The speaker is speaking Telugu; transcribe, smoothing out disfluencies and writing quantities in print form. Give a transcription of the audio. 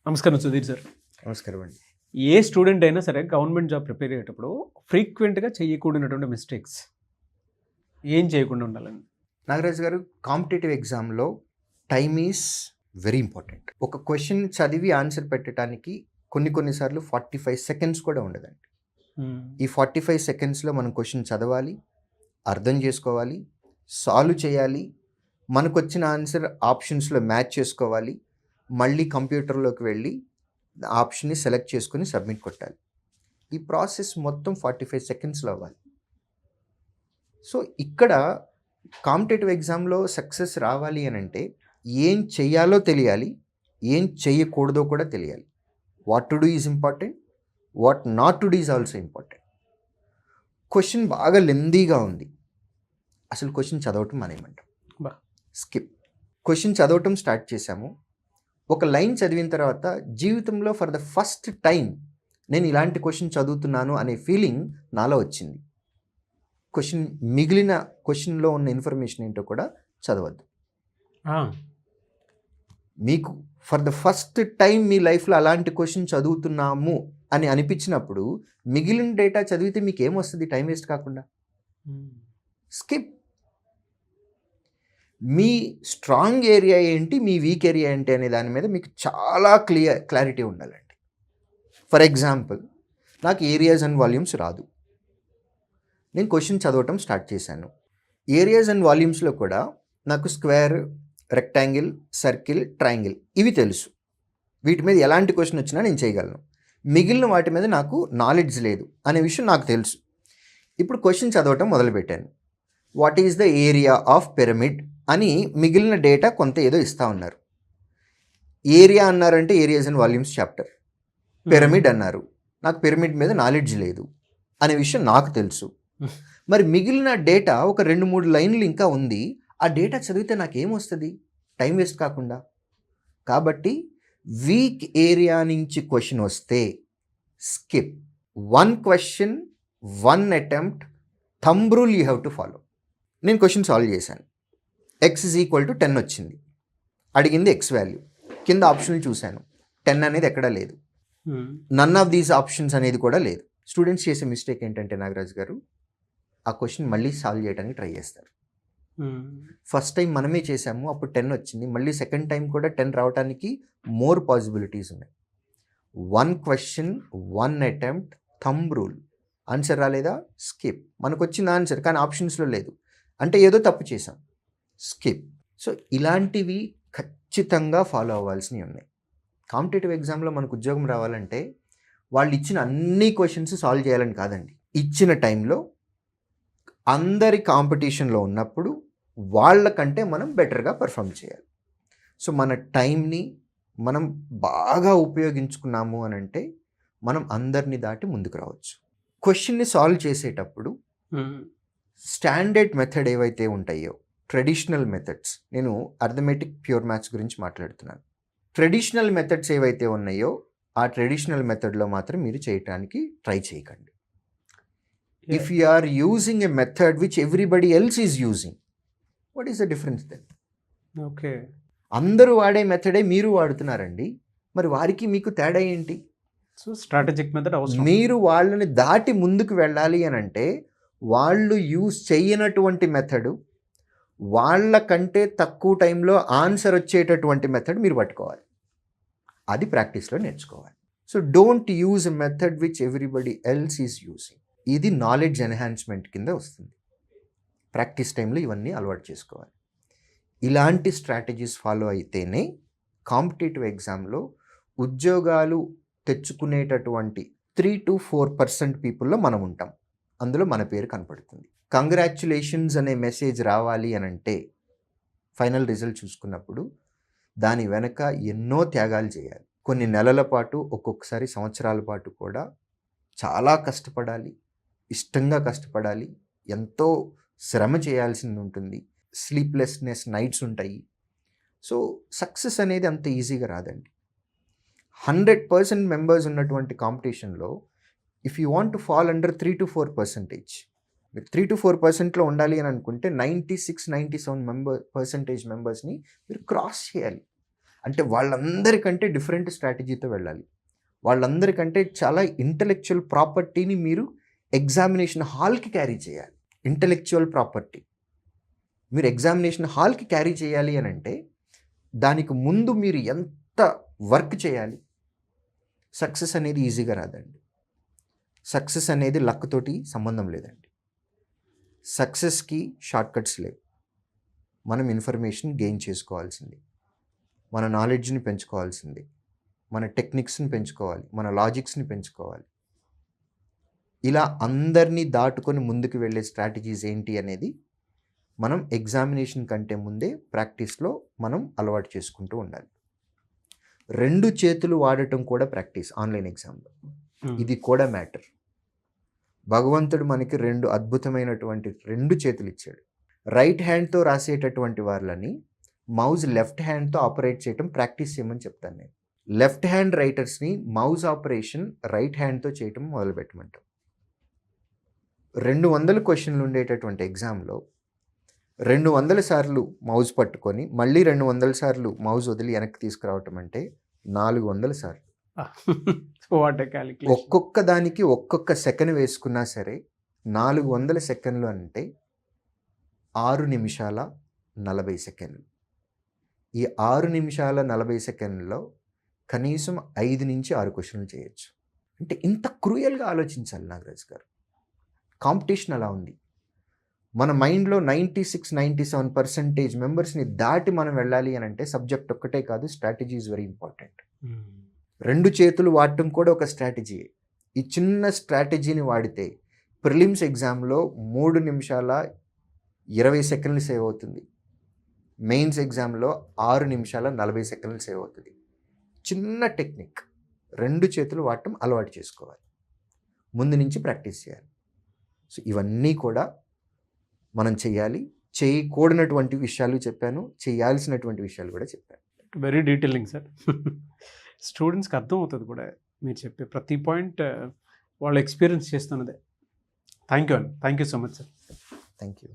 నమస్కారం సుధీర్ సార్. నమస్కారం అండి. ఏ స్టూడెంట్ అయినా సరే గవర్నమెంట్ జాబ్ ప్రిపేర్ అయ్యేటప్పుడు ఫ్రీక్వెంట్‌గా చేయకూడనటువంటి మిస్టేక్స్ ఏం చేయకుండా ఉండాలండి? నాగరాజు గారు, కాంపిటేటివ్ ఎగ్జామ్‌లో టైమ్ ఈజ్ వెరీ ఇంపార్టెంట్. ఒక క్వెషన్ చదివి ఆన్సర్ పెట్టడానికి కొన్ని సార్లు 45 సెకండ్స్ కూడా ఉండదండి. ఈ 45 సెకండ్స్‌లో మనం క్వెషన్ చదవాలి, అర్థం చేసుకోవాలి, సాల్వ్ చేయాలి, మనకొచ్చిన ఆన్సర్ ఆప్షన్స్‌లో మ్యాచ్ చేసుకోవాలి, మళ్ళీ కంప్యూటర్‌లోకి వెళ్ళి ఆప్షన్‌ని సెలెక్ట్ చేసుకొని సబ్మిట్ కొట్టాలి. ఈ ప్రాసెస్ మొత్తం 45 సెకండ్స్‌లో అవ్వాలి. సో ఇక్కడ కాంపిటేటివ్ ఎగ్జామ్‌లో సక్సెస్ రావాలి అనంటే ఏం చెయ్యాలో తెలియాలి, ఏం చెయ్యకూడదో కూడా తెలియాలి. What to do is important, what not to do is also important. Question బాగా లెందీగా ఉంది, అసలు క్వెషన్ చదవటం మానేయమంటాం. స్కిప్. క్వెషన్ చదవటం స్టార్ట్ చేశాము, ఒక లైన్ చదివిన తర్వాత జీవితంలో ఫర్ ద ఫస్ట్ టైం నేను ఇలాంటి క్వెషన్ చదువుతున్నాను అనే ఫీలింగ్ నాలో వచ్చింది. మిగిలిన క్వెషన్లో ఉన్న ఇన్ఫర్మేషన్ ఏంటో కూడా చదవద్దు. మీకు ఫర్ ద ఫస్ట్ టైం మీ లైఫ్లో అలాంటి క్వెషన్ చదువుతున్నాము అని అనిపించినప్పుడు మిగిలిన డేటా చదివితే మీకు ఏమొస్తుంది టైం వేస్ట్ కాకుండా? స్కిప్. మీ స్ట్రాంగ్ ఏరియా ఏంటి, మీ వీక్ ఏరియా ఏంటి అనే దాని మీద మీకు చాలా క్లారిటీ ఉండాలండి. ఫర్ ఎగ్జాంపుల్, నాకు ఏరియాస్ అండ్ వాల్యూమ్స్ రాదు. నేను క్వెషన్ చదవటం స్టార్ట్ చేశాను. ఏరియాస్ అండ్ వాల్యూమ్స్లో కూడా నాకు స్క్వేర్, రెక్టాంగిల్, సర్కిల్, ట్రయాంగిల్ ఇవి తెలుసు. వీటి మీద ఎలాంటి క్వెషన్ వచ్చినా నేను చేయగలను. మిగిలిన వాటి మీద నాకు నాలెడ్జ్ లేదు అనే విషయం నాకు తెలుసు. ఇప్పుడు క్వెషన్ చదవటం మొదలుపెట్టాను. What is the area of pyramid అని మిగిలిన డేటా కొంత ఏదో ఇస్తూ ఉన్నారు. ఏరియా అన్నారంటే areas and volumes chapter. Pyramid అన్నారు, నాకు పిరమిడ్ మీద నాలెడ్జ్ లేదు అనే విషయం నాకు తెలుసు. మరి మిగిలిన డేటా ఒక 2-3 లైన్లు ఇంకా ఉంది. ఆ డేటా చదివితే నాకేమొస్తుంది టైం వేస్ట్ కాకుండా? కాబట్టి వీక్ ఏరియా నుంచి క్వశ్చన్ వస్తే skip. 1 question 1 attempt, thumb rule you have to follow. నేను క్వశ్చన్ సాల్వ్ చేశాను. x = 10 వచ్చింది. అడిగింది x వాల్యూ. కింద ఆప్షన్లు చూశాను, 10 అనేది ఎక్కడా లేదు. నన్ ఆఫ్ దీస్ ఆప్షన్స్ అనేది కూడా లేదు. స్టూడెంట్స్ చేసే మిస్టేక్ ఏంటంటే నాగరాజు గారు, ఆ క్వశ్చన్ మళ్ళీ సాల్వ్ చేయడానికి ట్రై చేస్తారు. ఫస్ట్ టైం మనమే చేసాము, అప్పుడు 10 వచ్చింది. మళ్ళీ సెకండ్ టైం కూడా 10 రావడానికి మోర్ పాసిబిలిటీస్ ఉన్నాయి. 1 question 1 attempt, thumb rule. Answer రాలేదా? స్కిప్. మనకు వచ్చిన ఆన్సర్ కానీ ఆప్షన్స్లో లేదు అంటే ఏదో తప్పు చేసాం, స్కిప్. సో ఇలాంటివి ఖచ్చితంగా ఫాలో అవ్వాల్సినవి ఉన్నాయి. కాంపిటేటివ్ ఎగ్జామ్లో మనకు ఉద్యోగం రావాలంటే వాళ్ళు ఇచ్చిన అన్ని క్వశ్చన్స్ సాల్వ్ చేయాలని కాదండి. ఇచ్చిన టైంలో అందరి కాంపిటీషన్లో ఉన్నప్పుడు వాళ్ళకంటే మనం బెటర్గా పర్ఫామ్ చేయాలి. సో మన టైంని మనం బాగా ఉపయోగించుకున్నాము అని అంటే మనం అందరినీ దాటి ముందుకు రావచ్చు. క్వశ్చన్ని సాల్వ్ చేసేటప్పుడు స్టాండర్డ్ మెథడ్ ఏవైతే ఉంటాయో, ట్రెడిషనల్ మెథడ్స్, నేను అర్థమెటిక్, ప్యూర్ మ్యాథ్స్ గురించి మాట్లాడుతున్నాను. ట్రెడిషనల్ మెథడ్స్ ఏవైతే ఉన్నాయో ఆ ట్రెడిషనల్ మెథడ్లో మాత్రం మీరు చేయటానికి ట్రై చేయకండి. If you are using a method which everybody else is using, what is the difference then? Okay, అందరూ వాడే మెథడే మీరు వాడుతున్నారండి, మరి వారికి మీకు తేడా ఏంటి? సో స్ట్రాటజిక్ మెథడ్ అవసరం. మీరు వాళ్ళని దాటి ముందుకు వెళ్ళాలి అని అంటే వాళ్ళు యూజ్ చేయనటువంటి మెథడు, వాళ్ళకంటే తక్కువ టైంలో ఆన్సర్ వచ్చేటటువంటి మెథడ్ మీరు పట్టుకోవాలి. అది ప్రాక్టీస్లో నేర్చుకోవాలి. So don't use a method which everybody else is using. ఇది నాలెడ్జ్ ఎన్హాన్స్మెంట్ కింద వస్తుంది. ప్రాక్టీస్ టైంలో ఇవన్నీ అలవాటు చేసుకోవాలి. ఇలాంటి స్ట్రాటజీస్ ఫాలో అయితేనే కాంపిటేటివ్ ఎగ్జామ్లో ఉద్యోగాలు తెచ్చుకునేటటువంటి 3-4% పీపుల్లో మనం ఉంటాం. అందులో మన పేరు కనపడుతుంది. కంగ్రాచ్యులేషన్స్ అనే మెసేజ్ రావాలి అని అంటే ఫైనల్ రిజల్ట్ చూసుకున్నప్పుడు దాని వెనక ఎన్నో త్యాగాలు చేయాలి. కొన్ని నెలల పాటు, ఒక్కొక్కసారి సంవత్సరాల పాటు కూడా చాలా కష్టపడాలి, ఇష్టంగా కష్టపడాలి, ఎంతో శ్రమ చేయాల్సింది ఉంటుంది, స్లీప్లెస్నెస్ నైట్స్ ఉంటాయి. సో సక్సెస్ అనేది అంత ఈజీగా రాదండి. 100% మెంబర్స్ ఉన్నటువంటి కాంపిటీషన్లో if you want to fall under 3-4%, మీరు 3-4%లో ఉండాలి అని అనుకుంటే 96-97% మెంబర్స్ని మీరు క్రాస్ చేయాలి. అంటే వాళ్ళందరికంటే డిఫరెంట్ స్ట్రాటజీతో వెళ్ళాలి. వాళ్ళందరికంటే చాలా ఇంటలెక్చువల్ ప్రాపర్టీని మీరు ఎగ్జామినేషన్ హాల్కి క్యారీ చేయాలి. ఇంటలెక్చువల్ ప్రాపర్టీ మీరు ఎగ్జామినేషన్ హాల్కి క్యారీ చేయాలి అని అంటే దానికి ముందు మీరు ఎంత వర్క్ చేయాలి. సక్సెస్ అనేది ఈజీగా రాదండి. సక్సెస్ అనేది లక్ తోటి సంబంధం లేదండి. సక్సెస్కి షార్ట్ కట్స్ లేవు. మనం ఇన్ఫర్మేషన్ గెయిన్ చేసుకోవాల్సింది, మన నాలెడ్జ్ని పెంచుకోవాల్సింది, మన టెక్నిక్స్ని పెంచుకోవాలి, మన లాజిక్స్ని పెంచుకోవాలి. ఇలా అందరినీ దాటుకొని ముందుకు వెళ్ళే స్ట్రాటజీస్ ఏంటి అనేది మనం ఎగ్జామినేషన్ కంటే ముందే ప్రాక్టీస్లో మనం అలవాటు చేసుకుంటూ ఉండాలి. 2 చేతులు వాడటం కూడా ప్రాక్టీస్ ఆన్లైన్ ఎగ్జామ్లో. ఇది కూడా మ్యాటర్. భగవంతుడు మనకి 2 అద్భుతమైనటువంటి 2 చేతులు ఇచ్చాడు. రైట్ హ్యాండ్తో రాసేటటువంటి వాళ్ళని మౌజ్ లెఫ్ట్ హ్యాండ్తో ఆపరేట్ చేయడం ప్రాక్టీస్ చేయమని చెప్తాను నేను. లెఫ్ట్ హ్యాండ్ రైటర్స్ని మౌజ్ ఆపరేషన్ రైట్ హ్యాండ్తో చేయటం మొదలుపెట్టమంటాం. 200 క్వశ్చన్లు ఉండేటటువంటి ఎగ్జామ్లో 200 సార్లు మౌజ్ పట్టుకొని మళ్ళీ 200 సార్లు మౌజ్ వదిలి వెనక్కి తీసుకురావటం అంటే 400 సార్లు. ఒక్కొక్క దానికి ఒక్కొక్క సెకండ్ వేసుకున్నా సరే 400 సెకండ్లు అంటే 6 నిమిషాల 40 సెకండ్లు. ఈ 6 నిమిషాల 40 సెకండ్లలో కనీసం 5 నుంచి 6 క్వశ్చన్లు చేయొచ్చు. అంటే ఇంత క్రూయల్గా ఆలోచించాలి నాగరాజ్ గారు. కాంపిటీషన్ అలా ఉంది. మన మైండ్లో 96-97% మెంబర్స్ని దాటి మనం వెళ్ళాలి అని అంటే సబ్జెక్ట్ ఒక్కటే కాదు, స్ట్రాటజీ ఈజ్ వెరీ ఇంపార్టెంట్. 2 చేతులు వాడటం కూడా ఒక స్ట్రాటజీయే. ఈ చిన్న స్ట్రాటజీని వాడితే ప్రిలిమ్స్ ఎగ్జామ్లో 3 నిమిషాల 20 సెకండ్లు సేవ్ అవుతుంది. మెయిన్స్ ఎగ్జామ్లో 6 నిమిషాల 40 సెకండ్లు సేవ్ అవుతుంది. చిన్న టెక్నిక్, 2 చేతులు వాడటం అలవాటు చేసుకోవాలి, ముందు నుంచి ప్రాక్టీస్ చేయాలి. సో ఇవన్నీ కూడా మనం చేయాలి. చేయకూడనటువంటి విషయాలు చెప్పాను, చేయాల్సినటువంటి విషయాలు కూడా చెప్పాను. Very detailing sir. స్టూడెంట్స్కి అర్థం అవుతుంది కూడా మీరు చెప్పే ప్రతి పాయింట్ వాళ్ళు ఎక్స్పీరియన్స్ చేస్తున్నదే. Thank you so much sir. Thank you.